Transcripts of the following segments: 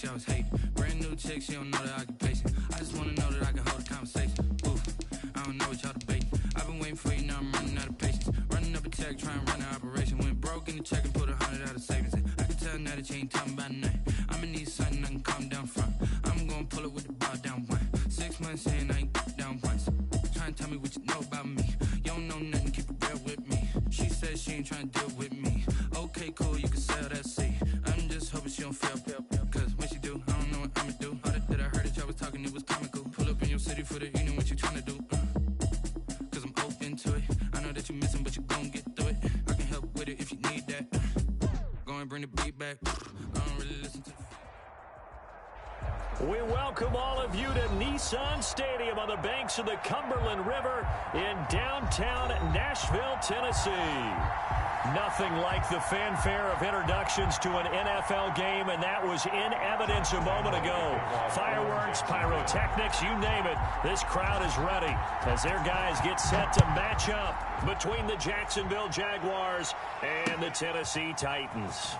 I was hating. Brand new chick, she don't know the occupation. I just wanna know that I can hold a conversation. Ooh, I don't know what y'all debating. I've been waiting for you, now I'm running out of patience. Running up a check, trying to run an operation. Went broke in the check and put 100 out of savings. I can tell now that you ain't talking about nothing. I'ma need something I can calm down from. I'm gonna pull it with the bar down one. 6 months in, I ain't down once. Trying to tell me what you know about me. You don't know nothing, keep it real with me. She said she ain't trying to deal with me. Okay, cool, you can sell that seat. I'm just hoping she don't fail. Cause when she do, I don't know what I'ma do. All that I heard that y'all was talking, it was comical. Pull up in your city for the evening, what you trying to do? Cause I'm open to it. I know that you missing, but you gon' get through it. I can help with it if you need that. Go and bring the beat back. I don't really listen to. We welcome all of you to Nissan Stadium on the banks of the Cumberland River in downtown Nashville, Tennessee. Nothing like the fanfare of introductions to an NFL game, and that was in evidence a moment ago. Fireworks, pyrotechnics, you name it. This crowd is ready as their guys get set to match up between the Jacksonville Jaguars and the Tennessee Titans.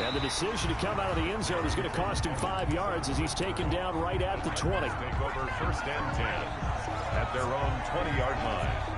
And the decision to come out of the end zone is going to cost him 5 yards as he's taken down right at the 20. Take over 1st and 10 at their own 20-yard line.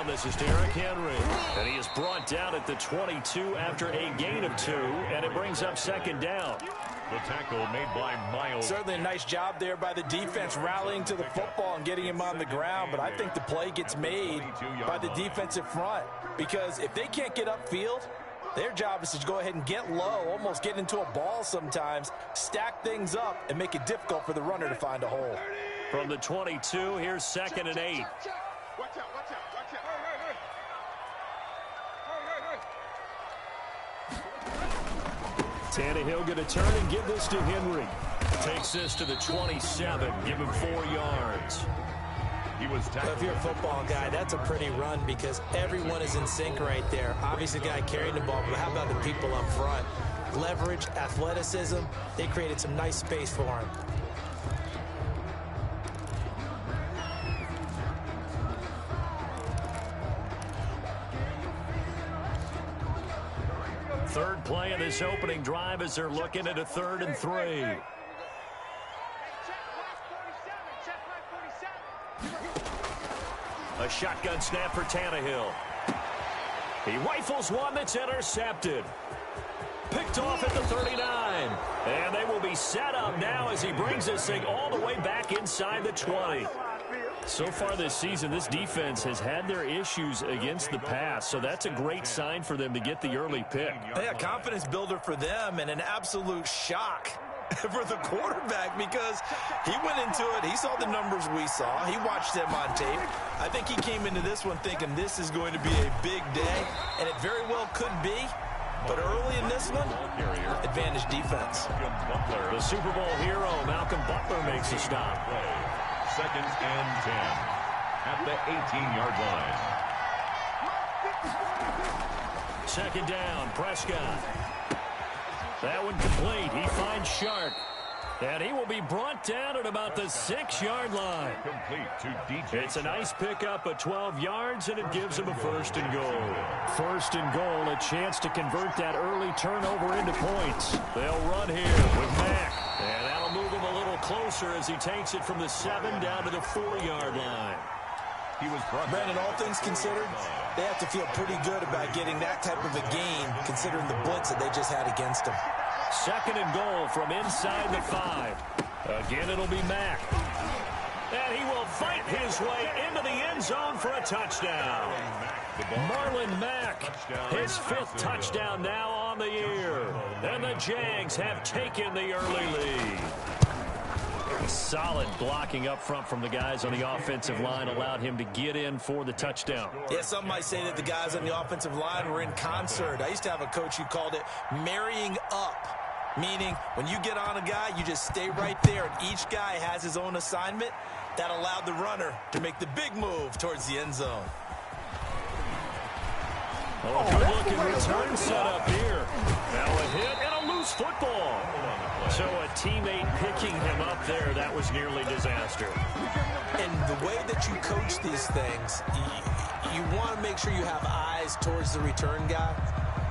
This is Derrick Henry, and he is brought down at the 22 after a gain of 2, and it brings up 2nd down. The tackle made by Miles. Certainly a nice job there by the defense rallying to the football and getting him on the ground, but I think the play gets made by the defensive front because if they can't get upfield, their job is to go ahead and get low, almost get into a ball sometimes, stack things up, and make it difficult for the runner to find a hole. From the 22, here's 2nd and 8. Tannehill going to turn and give this to Henry. Takes this to the 27, give him 4 yards. He was tackled. If you're a football guy, that's a pretty run because everyone is in sync right there. Obviously, the guy carrying the ball, but how about the people up front? Leverage, athleticism, they created some nice space for him. Third play of this opening drive as they're looking at a 3rd and 3. A shotgun snap for Tannehill. He rifles one that's intercepted. Picked off at the 39. And they will be set up now as he brings this thing all the way back inside the 20. So far this season, this defense has had their issues against the pass, so that's a great sign for them to get the early pick. Yeah, confidence builder for them and an absolute shock for the quarterback because he went into it. He saw the numbers we saw. He watched them on tape. I think he came into this one thinking this is going to be a big day, and it very well could be. But early in this one, advantage defense. The Super Bowl hero, Malcolm Butler, makes a stop. 2nd and 10 at the 18-yard line. 2nd down, Prescott. That one complete. He finds Sharp. And he will be brought down at about the 6-yard line. Complete to DJ. It's a nice pickup of 12 yards, and it gives him a 1st and goal. 1st and goal, a chance to convert that early turnover into points. They'll run here with Mack. And that'll move him a little closer as he takes it from the 7 down to the 4-yard line. He was Brandon, all things considered, they have to feel pretty good about getting that type of a gain considering the blitz that they just had against them. 2nd and goal from inside the 5. Again, it'll be Mack. And he will fight his way into the end zone for a touchdown. Marlon Mack, his 5th touchdown now on the year. And the Jags have taken the early lead. Solid blocking up front from the guys on the offensive line allowed him to get in for the touchdown. Yeah, some might say that the guys on the offensive line were in concert. I used to have a coach who called it marrying up, meaning when you get on a guy, you just stay right there, and each guy has his own assignment. That allowed the runner to make the big move towards the end zone. Oh, good-looking return set up here. Now a hit and a loose football. So a teammate picking him up there, that was nearly disaster. And the way that you coach these things, you want to make sure you have eyes towards the return guy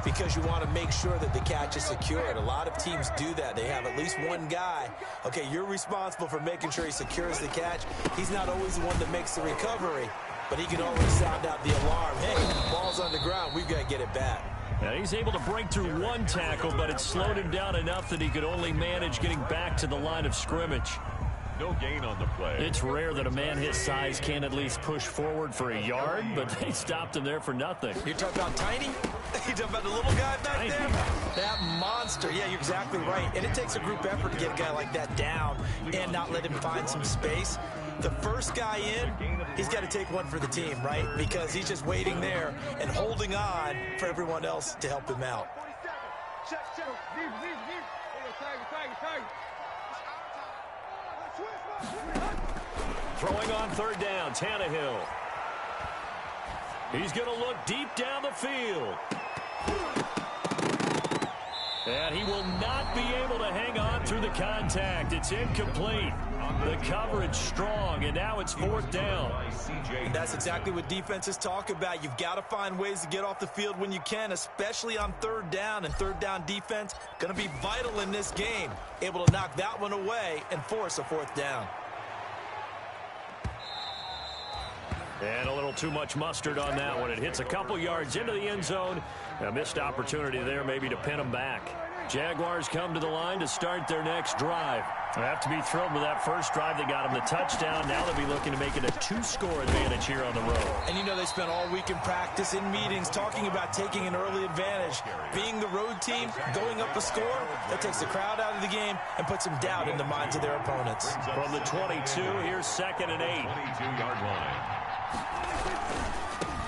because you want to make sure that the catch is secured. A lot of teams do that. They have at least one guy. Okay, you're responsible for making sure he secures the catch. He's not always the one that makes the recovery, but he can always sound out the alarm. Hey, ball's on the ground. We've got to get it back. Now he's able to break through one tackle, but it slowed him down enough that he could only manage getting back to the line of scrimmage. No gain on the play. It's rare that a man his size can at least push forward for a yard, but they stopped him there for nothing. You're talking about Tiny? You're talking about the little guy back there? That monster. Yeah, you're exactly right. And it takes a group effort to get a guy like that down and not let him find some space. The first guy in, he's got to take one for the team, right? Because he's just waiting there and holding on for everyone else to help him out. Throwing on third down, Tannehill. He's going to look deep down the field. And he will not be able to hang on through the contact. It's incomplete. The coverage strong, and now it's fourth down. And that's exactly what defenses talk about. You've got to find ways to get off the field when you can, especially on third down. And third down defense going to be vital in this game. Able to knock that one away and force a fourth down. And a little too much mustard on that one. It hits a couple yards into the end zone. A missed opportunity there maybe to pin them back. Jaguars come to the line to start their next drive. They have to be thrilled with that first drive. They got them the touchdown. Now they'll be looking to make it a two-score advantage here on the road. And you know they spent all week in practice, in meetings, talking about taking an early advantage. Being the road team, going up a score, that takes the crowd out of the game and puts some doubt in the minds of their opponents. From the 22, here's 2nd and 8. 22-yard line.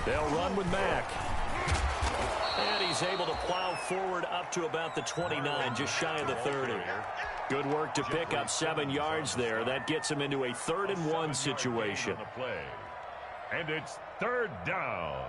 They'll run with Mack. And he's able to plow forward up to about the 29, just shy of the 30. Good work to pick up 7 yards there. That gets him into a 3rd and 1 situation. And it's 3rd down.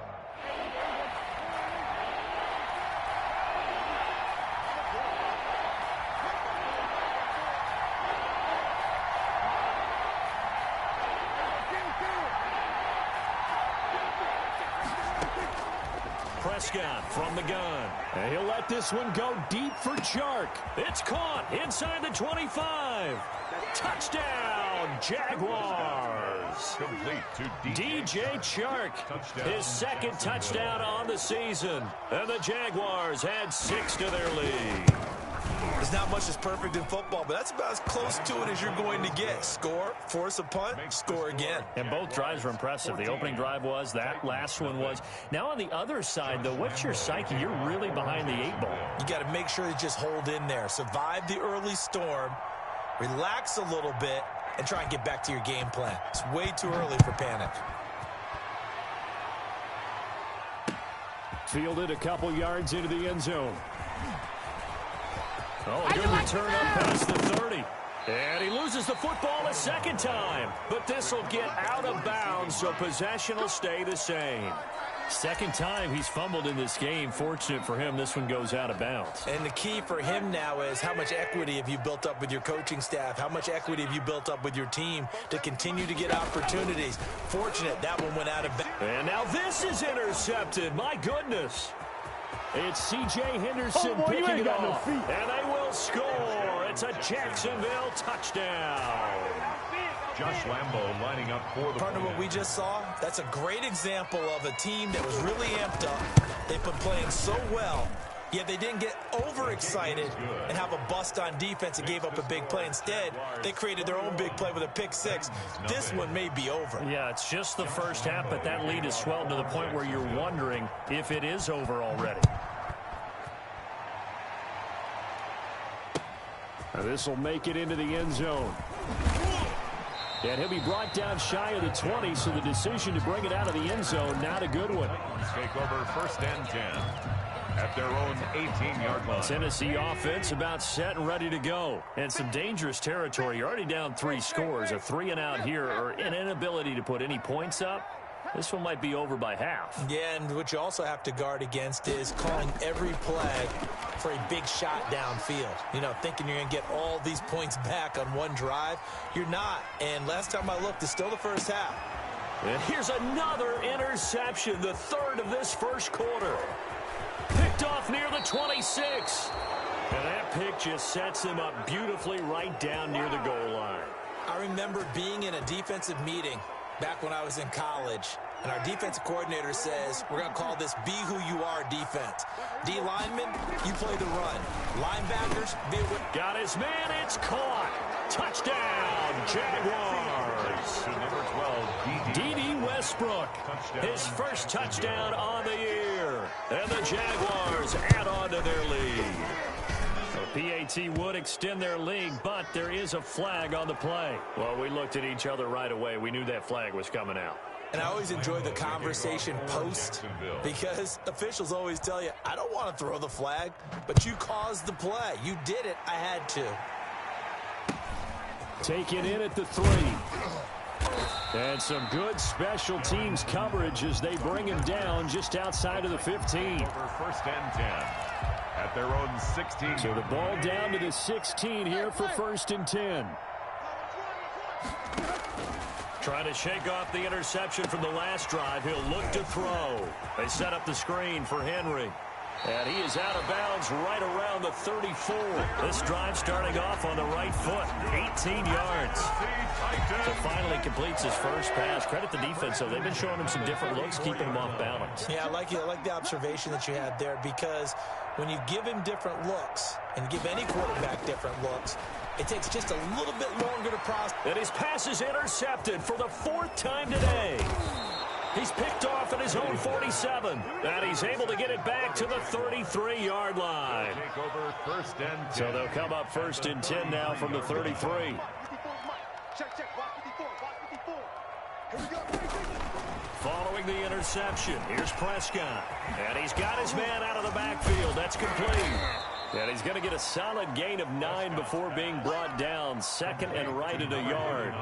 Prescott from the gun. And he'll let this one go deep for Chark. It's caught inside the 25. Touchdown, Jaguars. Complete to DJ Chark, his 2nd touchdown on the season. And the Jaguars add 6 to their lead. There's not much that's perfect in football, but that's about as close to it as you're going to get. Score, force a punt, score again. And both drives were impressive. The opening drive was, that last one was. Now on the other side, though, what's your psyche? You're really behind the 8 ball. You got to make sure to just hold in there. Survive the early storm, relax a little bit, and try and get back to your game plan. It's way too early for panic. Fielded a couple yards into the end zone. Oh, a good return up past the 30. And he loses the football a 2nd time. But this will get out of bounds, so possession will stay the same. 2nd time he's fumbled in this game. Fortunate for him, this one goes out of bounds. And the key for him now is how much equity have you built up with your coaching staff? How much equity have you built up with your team to continue to get opportunities? Fortunate that one went out of bounds. And now this is intercepted. My goodness. It's C.J. Henderson picking it off. And they will score. It's a Jacksonville touchdown. Josh Lambo lining up for the Partner, what we just saw, that's a great example of a team that was really amped up. They've been playing so well, yet they didn't get overexcited and have a bust on defense and gave up a big play. Instead, they created their own big play with a pick 6. This one may be over. Yeah, it's just the first half, but that lead has swelled to the point where you're wondering if it is over already. Now this will make it into the end zone. And he'll be brought down shy of the 20, so the decision to bring it out of the end zone, not a good one. Take over 1st and 10 at their own 18-yard line. Tennessee offense about set and ready to go. And some dangerous territory. You're already down 3 scores. A 3-and-out here, or an inability to put any points up. This one might be over by half. Yeah, and what you also have to guard against is calling every play for a big shot downfield. You know, thinking you're going to get all these points back on one drive. You're not. And last time I looked, it's still the first half. And here's another interception, the third of this first quarter. Picked off near the 26. And that pick just sets him up beautifully right down near the goal line. I remember being in a defensive meeting back when I was in college, and our defensive coordinator says, we're going to call this be who you are defense. D linemen, you play the run. Linebackers, be with. Got his man, it's caught. Touchdown, Jaguars. Number 12, D.D. Westbrook, his first touchdown on the year. And the Jaguars add on to their lead. The PAT would extend their lead, but there is a flag on the play. Well, we looked at each other right away. We knew that flag was coming out. And I always enjoy the conversation post because officials always tell you, I don't want to throw the flag, but you caused the play. You did it. I had to. Taken in at the 3. And some good special teams coverage as they bring him down just outside of the 15. Over first and 10 at their own 16. So the ball down to the 16 here for first and 10. Trying to shake off the interception from the last drive. He'll look to throw. They set up the screen for Henry. And he is out of bounds right around the 34. This drive starting off on the right foot. 18 yards. So finally completes his first pass. Credit the defense, though. They've been showing him some different looks, keeping him off balance. Yeah, I like the observation that you had there, because when you give him different looks and give any quarterback different looks, it takes just a little bit longer to process. And his pass is intercepted for the 4th time today. He's picked off at his own 47. And he's able to get it back to the 33-yard line. Take over first and 10. So they'll come up first and 10 now from the 33. Following the interception, here's Prescott. And he's got his man out of the backfield. That's complete. And he's going to get a solid gain of 9 before being brought down. Second and right at a yard.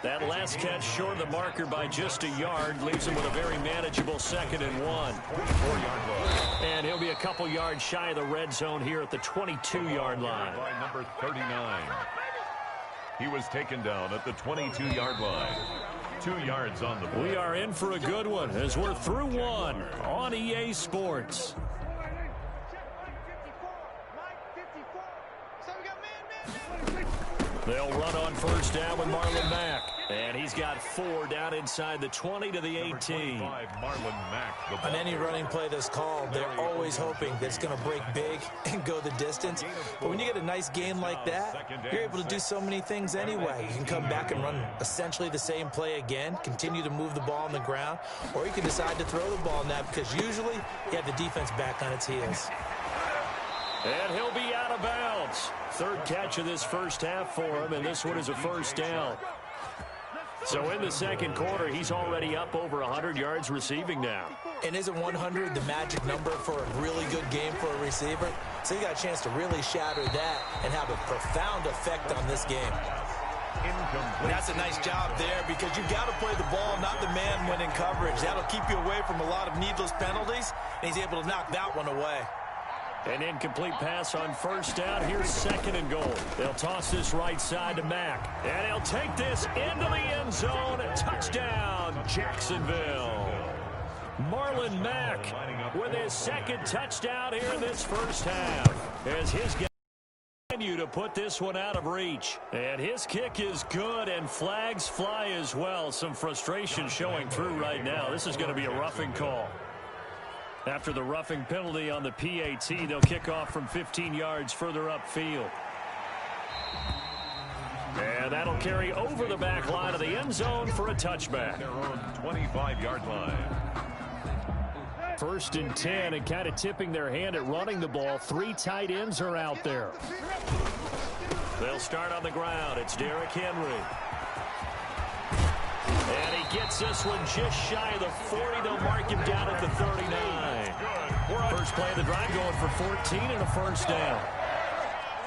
That last catch short of the marker by just a yard leaves him with a very manageable 2nd and 1. And he'll be a couple yards shy of the red zone here at the 22-yard line. By number 39. He was taken down at the 22-yard line. 2 yards on the play. We are in for a good one as we're through one on EA Sports. They'll run on first down with Marlon Mack. And he's got 4 down inside the 20 to the 18. Marlon Mack. On any running play that's called, they're always hoping that it's going to break big and go the distance. But when you get a nice game like that, you're able to do so many things anyway. You can come back and run essentially the same play again, continue to move the ball on the ground, or you can decide to throw the ball now because usually you have the defense back on its heels. And he'll be out of bounds. 3rd catch of this first half for him, and this one is a first down. So in the second quarter, he's already up over 100 yards receiving now. And isn't 100 the magic number for a really good game for a receiver? So you got a chance to really shatter that and have a profound effect on this game. And that's a nice job there because you've got to play the ball, not the man when in coverage. That'll keep you away from a lot of needless penalties, and he's able to knock that one away. An incomplete pass on first down. Here's 2nd and goal. They'll toss this right side to Mack. And he'll take this into the end zone. Touchdown, Jacksonville. Marlon Mack with his 2nd touchdown here in this first half. As his guys continue to put this one out of reach. And his kick is good, and flags fly as well. Some frustration showing through right now. This is going to be a roughing call. After the roughing penalty on the PAT, they'll kick off from 15 yards further upfield. And that'll carry over the back line of the end zone for a touchback. Their own 25-yard line. 1st and 10, and kind of tipping their hand at running the ball. 3 tight ends are out there. They'll start on the ground. It's Derrick Henry. And he gets this one just shy of the 40. They'll mark him down at the 39. First play of the drive going for 14 and a first down.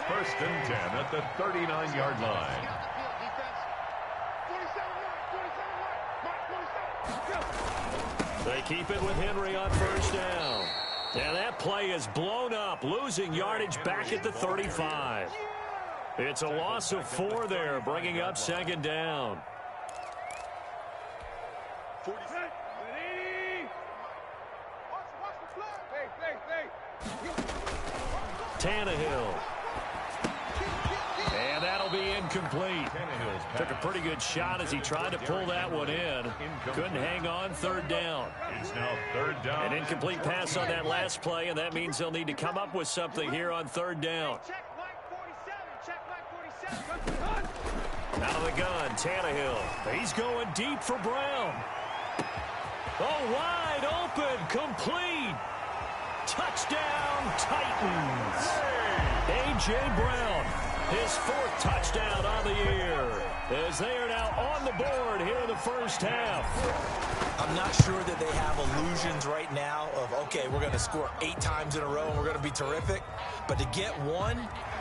1st and 10 at the 39-yard line. They keep it with Henry on first down. And that play is blown up, losing yardage back at the 35. It's a loss of 4 there, bringing up second down. Tannehill. And that'll be incomplete. Took a pretty good shot as he tried to pull that one in. Couldn't hang on, third down. It's now third down. An incomplete pass on that last play, and that means they'll need to come up with something here on third down. Out of the gun, Tannehill. He's going deep for Brown. Oh, wide open, complete. Touchdown, Titans. A.J. Brown, his 4th touchdown on the year, as they are now on the board here in the first half. I'm not sure that they have illusions right now of, okay, we're going to score 8 times in a row and we're going to be terrific. But to get one,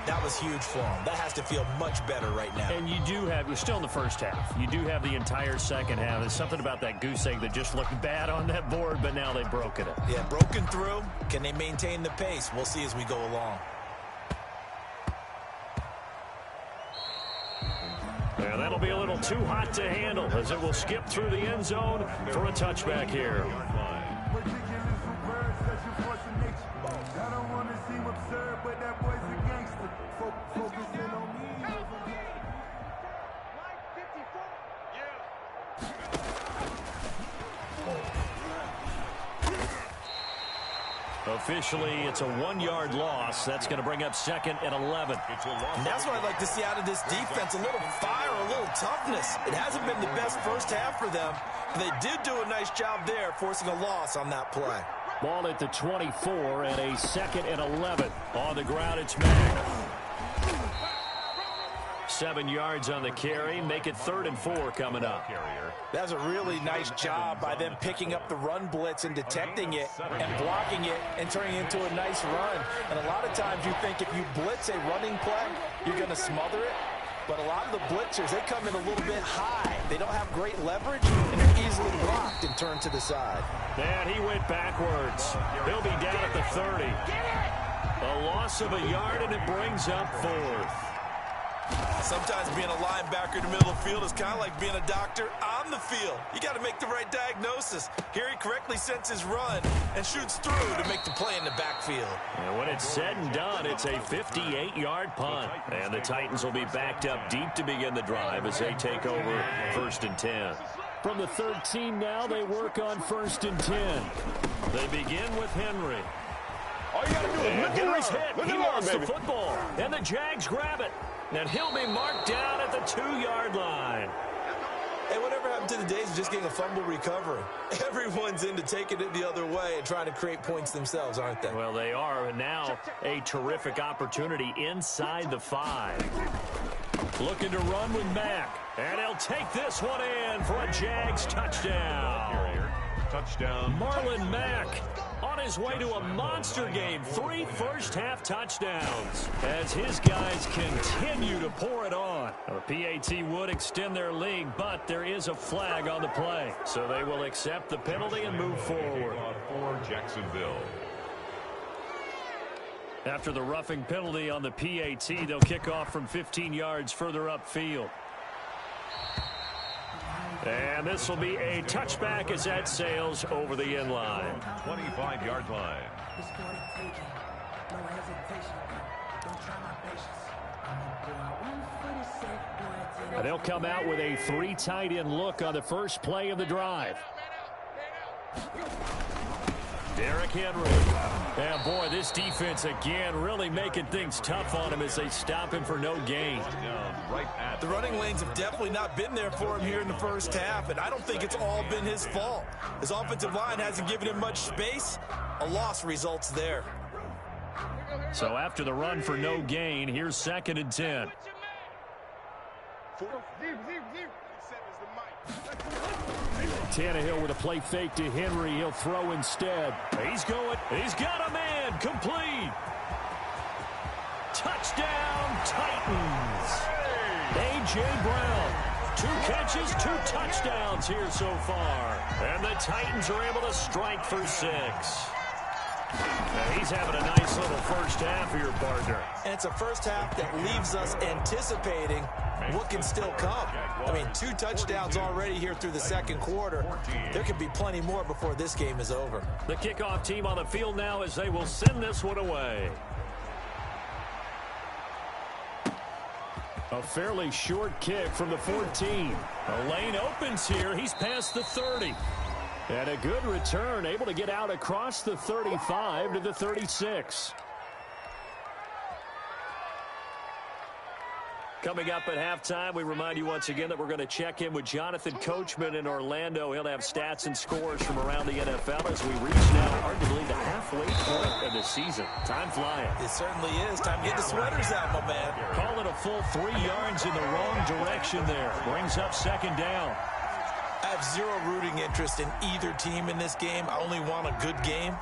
that was huge for them. That has to feel much better right now. And you're still in the first half. You do have the entire second half. There's something about that goose egg that just looked bad on that board, but now they've broken it. Yeah, broken through. Can they maintain the pace? We'll see as we go along. And that'll be a little too hot to handle as it will skip through the end zone for a touchback here. Officially, it's a 1-yard loss. That's going to bring up second and 11. And that's what I'd like to see out of this defense, a little fire, a little toughness. It hasn't been the best first half for them. They did do a nice job there, forcing a loss on that play. Ball at the 24 and a second and 11. On the ground, it's Mack. 7 yards on the carry. Make it 3rd and 4 coming up. That's a really nice job by them picking up the run blitz and detecting it and blocking it and turning it into a nice run. And a lot of times you think if you blitz a running play, you're going to smother it. But a lot of the blitzers, they come in a little bit high. They don't have great leverage, and they're easily blocked and turned to the side. And he went backwards. He'll be down at the 30. A loss of a yard, and it brings up 4th. Sometimes being a linebacker in the middle of the field is kind of like being a doctor on the field. You got to make the right diagnosis. Here he correctly senses run and shoots through to make the play in the backfield. And when it's said and done, it's a 58-yard punt. And the Titans will be backed up deep to begin the drive as they take over 1st and 10. From the 13 now, they work on 1st and 10. They begin with Henry. All you got to do is look Henry's around. hit. Look He around, lost baby. the football. And the Jags grab it. And he'll be marked down at the 2-yard line. Hey, whatever happened to the days of just getting a fumble recovery? Everyone's into taking it the other way and trying to create points themselves, aren't they? Well, they are. And now a terrific opportunity inside the 5. Looking to run with Mack. And he'll take this one in for a Jags touchdown. Touchdown. Marlon Mack on his way to a monster game. 3 first-half touchdowns as his guys continue to pour it on. The PAT would extend their lead, but there is a flag on the play. So they will accept the penalty and move forward. For Jacksonville. After the roughing penalty on the PAT, they'll kick off from 15 yards further upfield. And this will be a touchback as that sails over the end line. 25-yard line. And they'll come out with a 3 tight end look on the first play of the drive. Derrick Henry. And boy, this defense again really making things tough on him as they stop him for no gain. The running lanes have definitely not been there for him here in the first half, and I don't think it's all been his fault. His offensive line hasn't given him much space. A loss results there. So after the run for no gain, here's 2nd and 10. Tannehill with a play fake to Henry. He'll throw instead. He's going. He's got a man. Complete. Touchdown, Titans. A.J. Brown 2 catches, 2 touchdowns here so far. And the Titans are able to strike for 6. Now he's having a nice little first half here, partner. And it's a first half that leaves us anticipating what can still come. I mean, 2 touchdowns already here through the second quarter. There could be plenty more before this game is over. The kickoff team on the field now as they will send this one away. A fairly short kick from the 14. The lane opens here. He's past the 30. And a good return, able to get out across the 35 to the 36. Coming up at halftime, we remind you once again that we're going to check in with Jonathan Coachman in Orlando. He'll have stats and scores from around the NFL as we reach now arguably the halfway point of the season. Time flying. It certainly is. Time to get the sweaters out, my man. Call it a full 3 yards in the wrong direction there. Brings up second down. I have zero rooting interest in either team in this game. I only want a good game.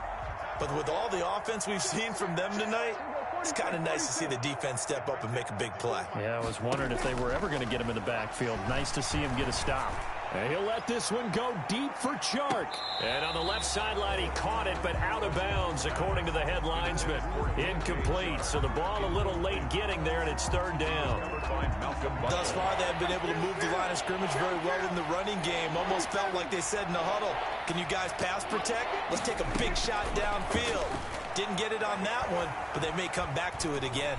But with all the offense we've seen from them tonight, it's kind of nice to see the defense step up and make a big play. Yeah, I was wondering if they were ever going to get him in the backfield. Nice to see him get a stop. And he'll let this one go deep for Chark. And on the left sideline, he caught it, but out of bounds, according to the head linesman. Incomplete, so the ball a little late getting there, and it's third down. Thus far, they have been able to move the line of scrimmage very well in the running game. Almost felt like they said in the huddle, can you guys pass protect? Let's take a big shot downfield. Didn't get it on that one, but they may come back to it again.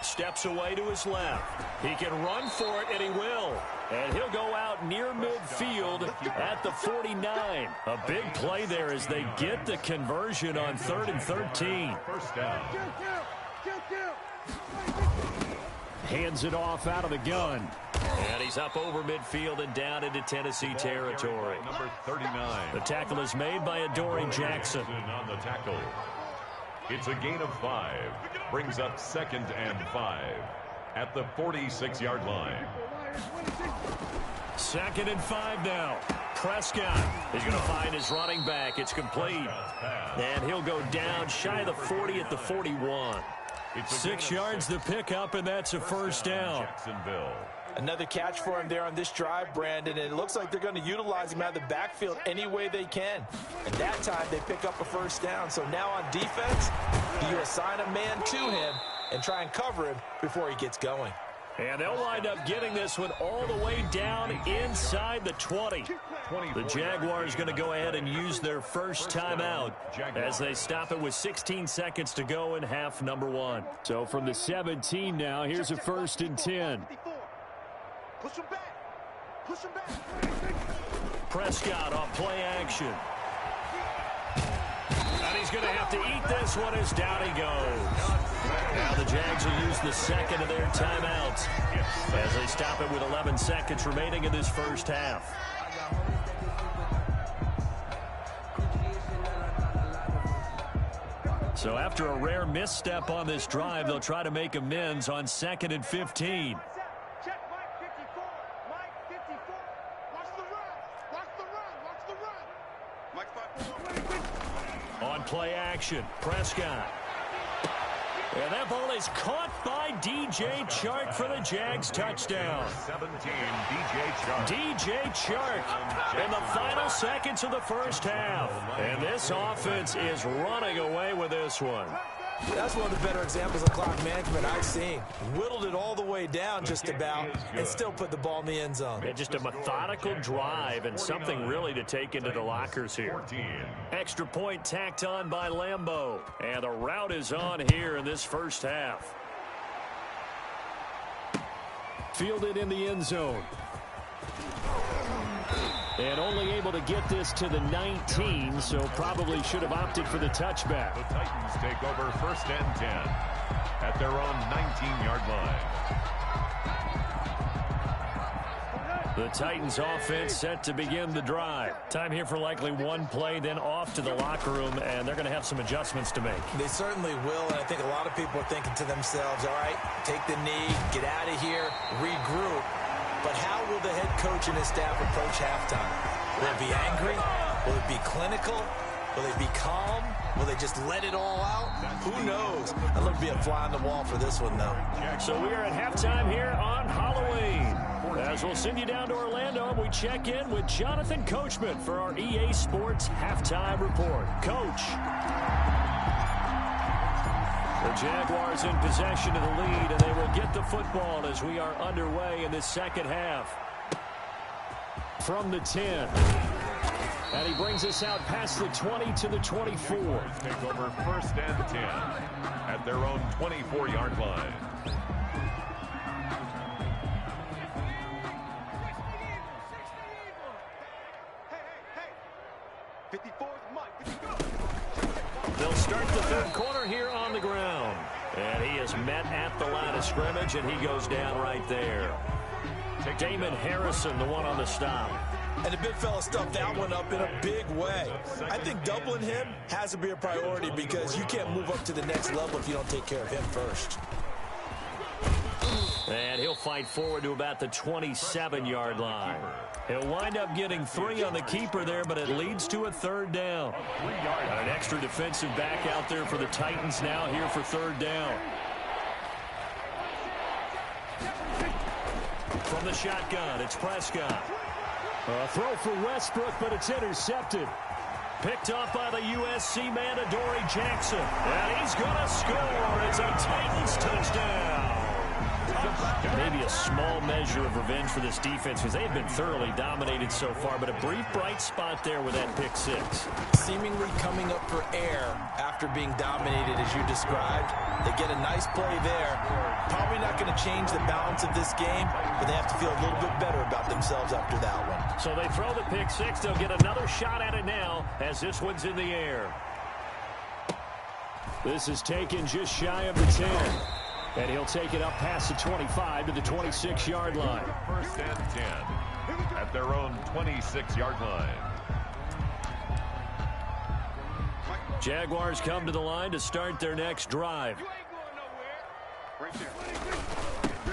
Steps away to his left. He can run for it, and he will. And he'll go out near midfield at the 49. A big play there as they get the conversion on 3rd and 13. First down. Hands it off out of the gun. And he's up over midfield and down into Tennessee territory. Number 39. The tackle is made by Adoree Jackson. On the tackle. It's a gain of 5. Brings up 2nd and 5 at the 46-yard line. 2nd and 5 now. Prescott is going to find his running back. It's complete. And he'll go down shy of the 40 at the 41. 6 yards the pickup, and that's a first down. Jacksonville. Another catch for him there on this drive, Brandon, and it looks like they're going to utilize him out of the backfield any way they can. And that time, they pick up a first down. So now on defense, you assign a man to him and try and cover him before he gets going. And they'll wind up getting this one all the way down inside the 20. The Jaguars going to go ahead and use their first timeout as they stop it with 16 seconds to go in half number 1. So from the 17 now, here's a 1st and 10. Push him back. Push him back. Prescott off play action. And he's going to have to eat this one as down he goes. Now the Jags will use the second of their timeouts as they stop it with 11 seconds remaining in this first half. So after a rare misstep on this drive, they'll try to make amends on 2nd and 15. On play action, Prescott. And that ball is caught by DJ Chark for the Jags touchdown. 17, DJ Chark. DJ Chark in the final seconds of the first half. And this offense is running away with this one. That's one of the better examples of clock management I've seen. Whittled it all the way down just about and still put the ball in the end zone. Yeah, just a methodical drive and something really to take into the lockers here. Extra point tacked on by Lambeau. And the route is on here in this first half. Fielded in the end zone. And only able to get this to the 19, so probably should have opted for the touchback. The Titans take over 1st and 10 at their own 19-yard line. The Titans offense set to begin the drive. Time here for likely one play, then off to the locker room, and they're going to have some adjustments to make. They certainly will, and I think a lot of people are thinking to themselves, all right, take the knee, get out of here, regroup. But how will the head coach and his staff approach halftime? Will it be angry? Will it be clinical? Will they be calm? Will they just let it all out? Who knows? I'd love to be a fly on the wall for this one, though. So we are at halftime here on Halloween. As we'll send you down to Orlando, we check in with Jonathan Coachman for our EA Sports Halftime Report. Coach. The Jaguars in possession of the lead, and they will get the football as we are underway in the second half. From the 10. And he brings us out past the 20 to the 24. Take over first and 10 at their own 24-yard line. They'll start the third quarter here on the ground. And he is met at the line of scrimmage, and he goes down right there. Damon Harrison, the one on the stop. And the big fella stuffed that one up in a big way. I think doubling him has to be a priority because you can't move up to the next level if you don't take care of him first. And he'll fight forward to about the 27-yard line. He'll wind up getting 3 on the keeper there, but it leads to a third down. Got an extra defensive back out there for the Titans now here for third down. From the shotgun, it's Prescott. A throw for Westbrook, but it's intercepted. Picked off by the USC man, Adoree Jackson. And he's going to score. It's a Titans touchdown. Maybe a small measure of revenge for this defense because they've been thoroughly dominated so far, but a brief bright spot there with that pick 6. Seemingly coming up for air after being dominated as you described. They get a nice play there. Probably not going to change the balance of this game, but they have to feel a little bit better about themselves after that one. So they throw the pick 6. They'll get another shot at it now as this one's in the air. This is taken just shy of the 10. And he'll take it up past the 25 to the 26-yard line. First and 10 at their own 26-yard line. Jaguars come to the line to start their next drive.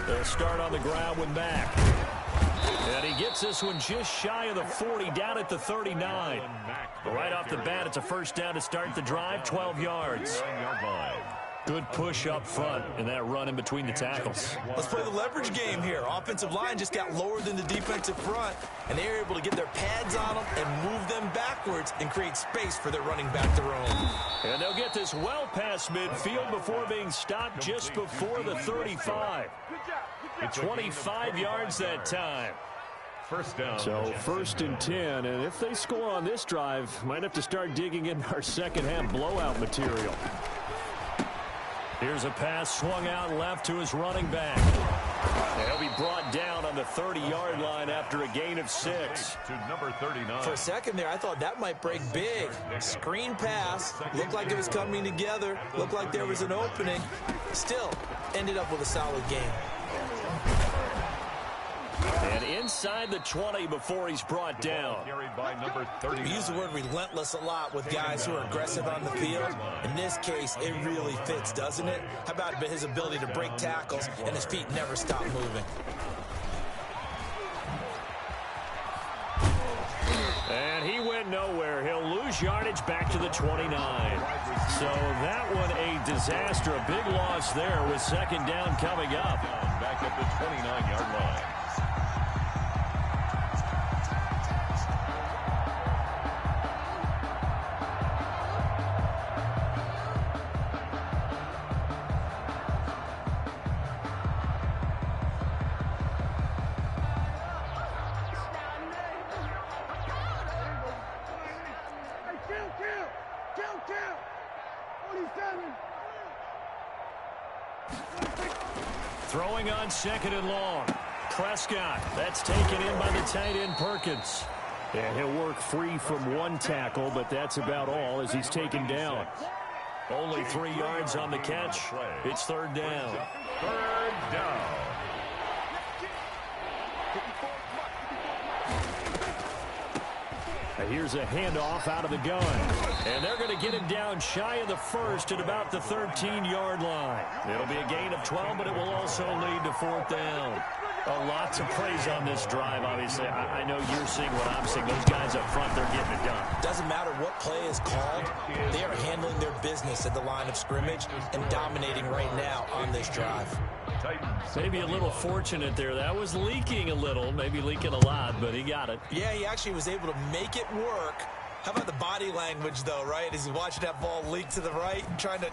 They'll start on the ground with Mack. And he gets this one just shy of the 40, down at the 39. Right off the bat, it's a first down to start the drive, 12 yards. Good push up front in that run in between the tackles. Let's play the leverage game here. Offensive line just got lower than the defensive front, and they were able to get their pads on them and move them backwards and create space for their running back to roam. And they'll get this well past midfield before being stopped just before the 35. 25 yards that time. First down. So first and 10, and if they score on this drive, might have to start digging in our second half blowout material. Here's a pass swung out left to his running back. He'll be brought down on the 30-yard line after a gain of 6. To number 39. For a second there, I thought that might break big. Screen pass. Looked like it was coming together. Looked like there was an opening. Still, ended up with a solid game. And inside the 20 before he's brought down. Carried by number 30. We use the word relentless a lot with guys who are aggressive on the field. In this case, it really fits, doesn't it? How about his ability to break tackles and his feet never stop moving? And he went nowhere. He'll lose yardage back to the 29. So that one a disaster. A big loss there with second down coming up. Back at the 29-yard line. Throwing on second and long. Prescott. That's taken in by the tight end Perkins. And he'll work free from one tackle, but that's about all as he's taken down. Only 3 yards on the catch. It's third down. Third down. Here's a handoff out of the gun. And they're going to get him down shy of the first at about the 13-yard line. It'll be a gain of 12, but it will also lead to fourth down. A lot to praise on this drive, obviously. I know you're seeing what I'm seeing. Those guys up front, they're getting it done. Doesn't matter what play is called. They are handling their business at the line of scrimmage and dominating right now on this drive. Maybe a little fortunate there. That was leaking a little, maybe leaking a lot, but he got it. Yeah, he actually was able to make it work. How about the body language, though, right? As he watched that ball leak to the right, trying to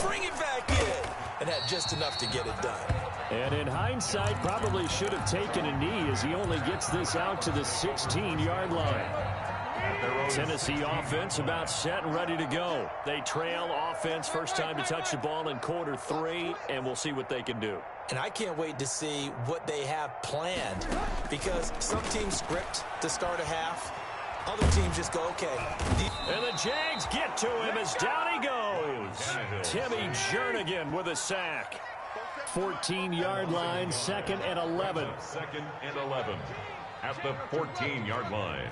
bring it back in, and had just enough to get it done. And in hindsight, probably should have taken a knee as he only gets this out to the 16-yard line. Tennessee offense about set and ready to go. They trail offense, first time to touch the ball in quarter 3, and we'll see what they can do. And I can't wait to see what they have planned, because some teams script to start a half. Other teams just go, okay. And the Jags get to him as down he goes. Timmy Jernigan with a sack. 14-yard line, 2nd and 11. 2nd and 11 at the 14-yard line.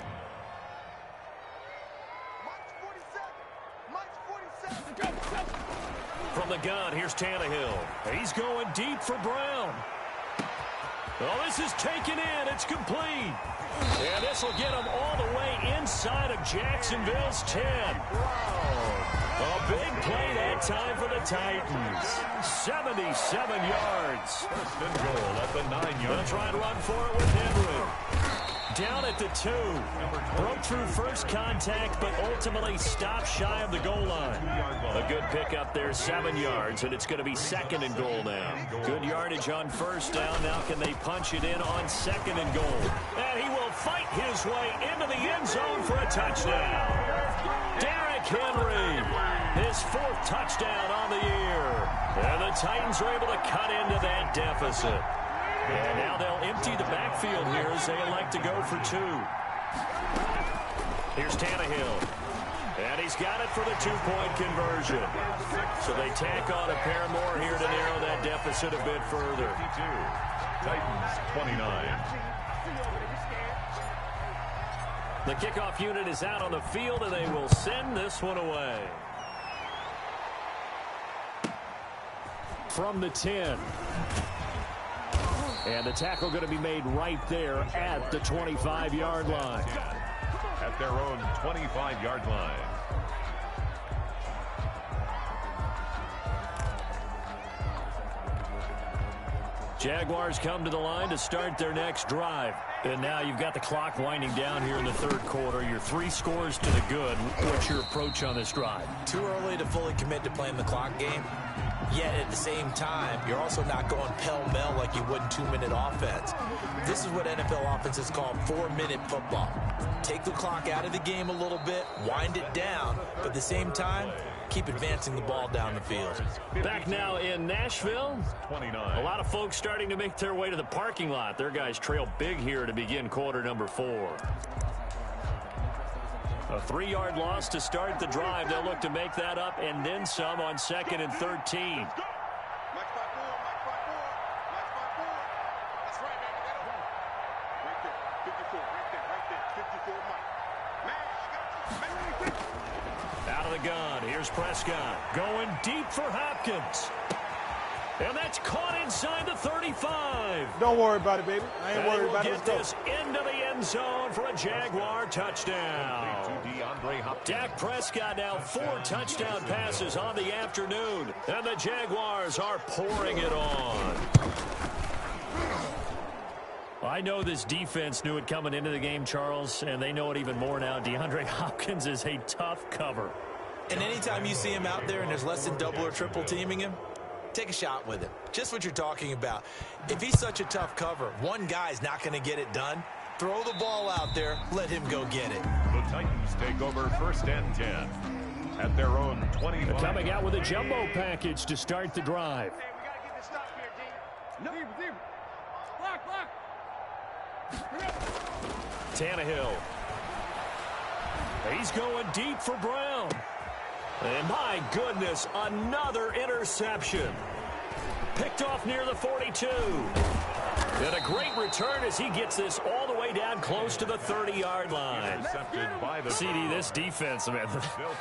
From the gun, here's Tannehill. He's going deep for Brown. Oh, this is taken in. It's complete. And this will get him all the way inside of Jacksonville's 10. A big play that time for the Titans. 77 yards. First and goal at the 9-yard. They'll try and run for it with Henry. Down at the 2. Broke through first contact, but ultimately stopped shy of the goal line. A good pickup there, 7 yards, and it's going to be 2nd and goal now. Good yardage on first down. Now can they punch it in on 2nd and goal? And he will fight his way into the end zone for a touchdown. Derrick Henry, his 4th touchdown on the year. And the Titans are able to cut into that deficit. And now they'll empty the backfield here as they elect to go for 2. Here's Tannehill. And he's got it for the 2-point conversion. So they tack on a pair more here to narrow that deficit a bit further. Titans 29. The kickoff unit is out on the field, and they will send this one away. From the 10. And the tackle going to be made right there at the 25-yard line. At their own 25-yard line. Jaguars come to the line to start their next drive. And now you've got the clock winding down here in the 3rd quarter. You're 3 scores to the good. What's your approach on this drive? Too early to fully commit to playing the clock game. Yet at the same time, you're also not going pell-mell like you would in 2-minute offense. This is what NFL offenses call 4-minute football. Take the clock out of the game a little bit, wind it down, but at the same time, keep advancing the ball down the field. Back now in Nashville. 29. A lot of folks starting to make their way to the parking lot. Their guys trail big here to begin quarter number 4. A 3-yard loss to start the drive. They'll look to make that up and then some on 2nd and 13. Out of the gun, here's Prescott. Going deep for Hopkins. And that's caught inside the 35. Don't worry about it, baby. I ain't worried about it. Get this into the end zone for a Jaguar touchdown. Dak Prescott now 4 touchdown passes on the afternoon. And the Jaguars are pouring it on. I know this defense knew it coming into the game, Charles, and they know it even more now. DeAndre Hopkins is a tough cover. And anytime you see him out there and there's less than double or triple teaming him, take a shot with him. Just what you're talking about. If he's such a tough cover, one guy's not going to get it done. Throw the ball out there. Let him go get it. The Titans take over 1st and 10 at their own 25. Coming out with a jumbo package to start the drive. Hey, we got to get this stop here, D. No. Deep. Block. Tannehill. He's going deep for Brown. And my goodness, another interception. Picked off near the 42. And a great return as he gets this all the way down close to the 30-yard line. Intercepted by the CD, this defense, man,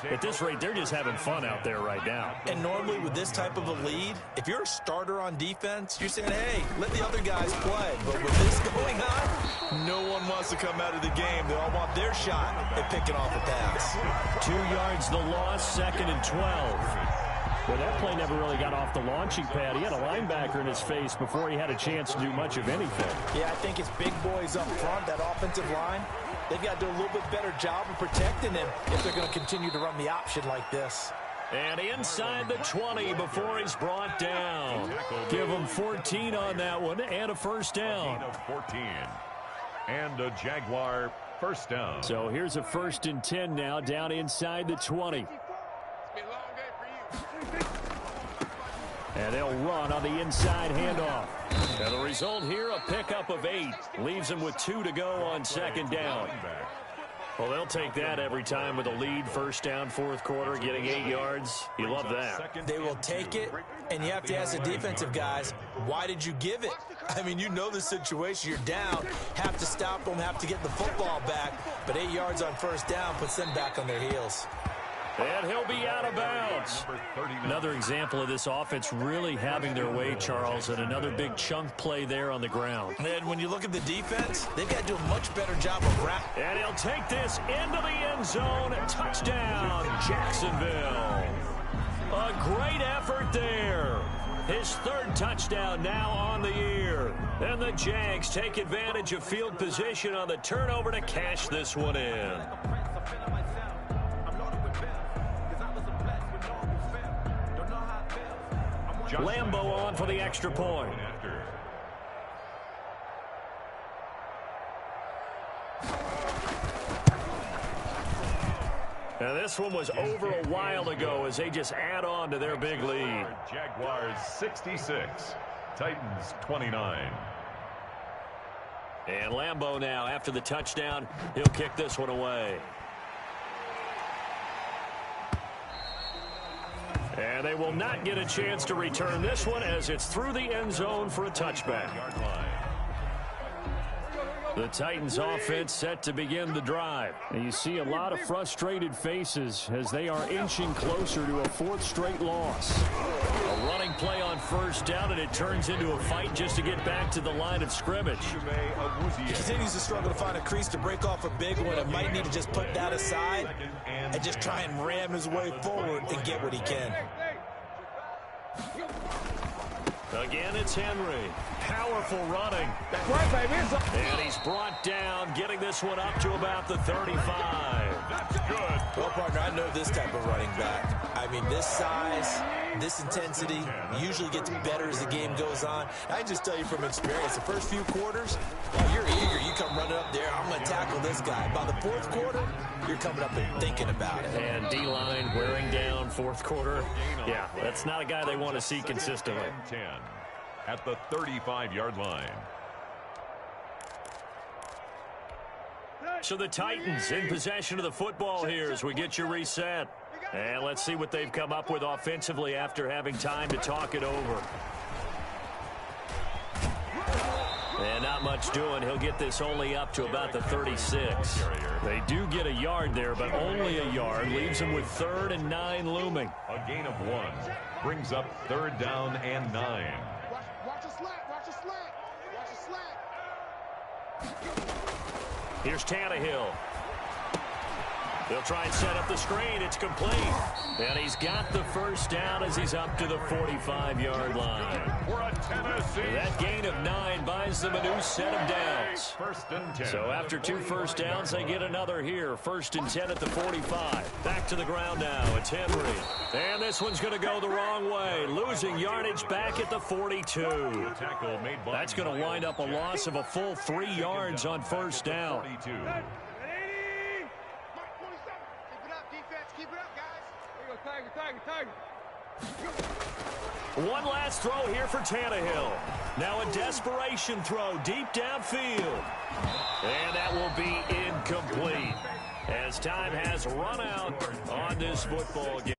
at this rate, they're just having fun out there right now. And normally with this type of a lead, if you're a starter on defense, you're saying, hey, let the other guys play. But with this going on, no one wants to come out of the game. They all want their shot at picking off a pass. 2 yards the loss, 2nd and 12. Well, that play never really got off the launching pad. He had a linebacker in his face before he had a chance to do much of anything. Yeah, I think it's big boys up front, that offensive line. They've got to do a little bit better job of protecting him if they're going to continue to run the option like this. And inside the 20 before he's brought down. Give him 14 on that one and a first down. Gain of 14. And a Jaguar first down. So here's a 1st and 10 now down inside the 20. And they'll run on the inside handoff. And the result here, a pickup of 8. Leaves them with 2 to go on 2nd down. Well, they'll take that every time with a lead. 1st down, 4th quarter, getting 8 yards. You love that. They will take it, and you have to ask the defensive guys, why did you give it? I mean, you know the situation. You're down, have to stop them, have to get the football back. But 8 yards on 1st down puts them back on their heels. And he'll be out of bounds. Another example of this offense really having their way, Charles, and another big chunk play there on the ground. And when you look at the defense, they've got to do a much better job of wrapping. And he'll take this into the end zone. Touchdown, Jacksonville. A great effort there. His 3rd touchdown now on the year. And the Jags take advantage of field position on the turnover to cash this one in. Lambo on for the extra point. Now this one was over a while ago as they just add on to their big lead. Jaguars 66, Titans 29. And Lambo now, after the touchdown, he'll kick this one away. And they will not get a chance to return this one as it's through the end zone for a touchback. The Titans offense set to begin the drive. And you see a lot of frustrated faces as they are inching closer to a 4th straight loss. A running play on 1st down, and it turns into a fight just to get back to the line of scrimmage. He continues to struggle to find a crease to break off a big one and might need to just put that aside and just try and ram his way forward and get what he can. Again, it's Henry. Powerful running. That's right, baby. And he's brought down, getting this one up to about the 35. That's good. Well, partner, I know this type of running back. I mean, this size, this intensity usually gets better as the game goes on. I can just tell you from experience, the first few quarters, you're eager. You come running up there, I'm going to tackle this guy. By the 4th quarter, you're coming up and thinking about it. And D-line wearing down 4th quarter. Yeah, that's not a guy they want to see consistently. 10 at the 35-yard line. So the Titans in possession of the football here as we get you reset. And let's see what they've come up with offensively after having time to talk it over. And not much doing. He'll get this only up to about the 36. They do get a yard there, but only a yard. Leaves them with 3rd and 9 looming. A gain of 1 brings up 3rd down and 9. Watch a slant. Watch a slant. Watch a slant. Here's Tannehill. They'll try and set up the screen. It's complete. And he's got the 1st down as he's up to the 45-yard line. That gain of 9 buys them a new set of downs. 1st and 10. So after 2 first downs, they get another here. 1st and 10 at the 45. Back to the ground now. It's Henry. And this one's going to go the wrong way. Losing yardage back at the 42. That's going to wind up a loss of a full 3 yards on 1st down. One last throw here for Tannehill. Now a desperation throw deep downfield. And that will be incomplete as time has run out on this football game.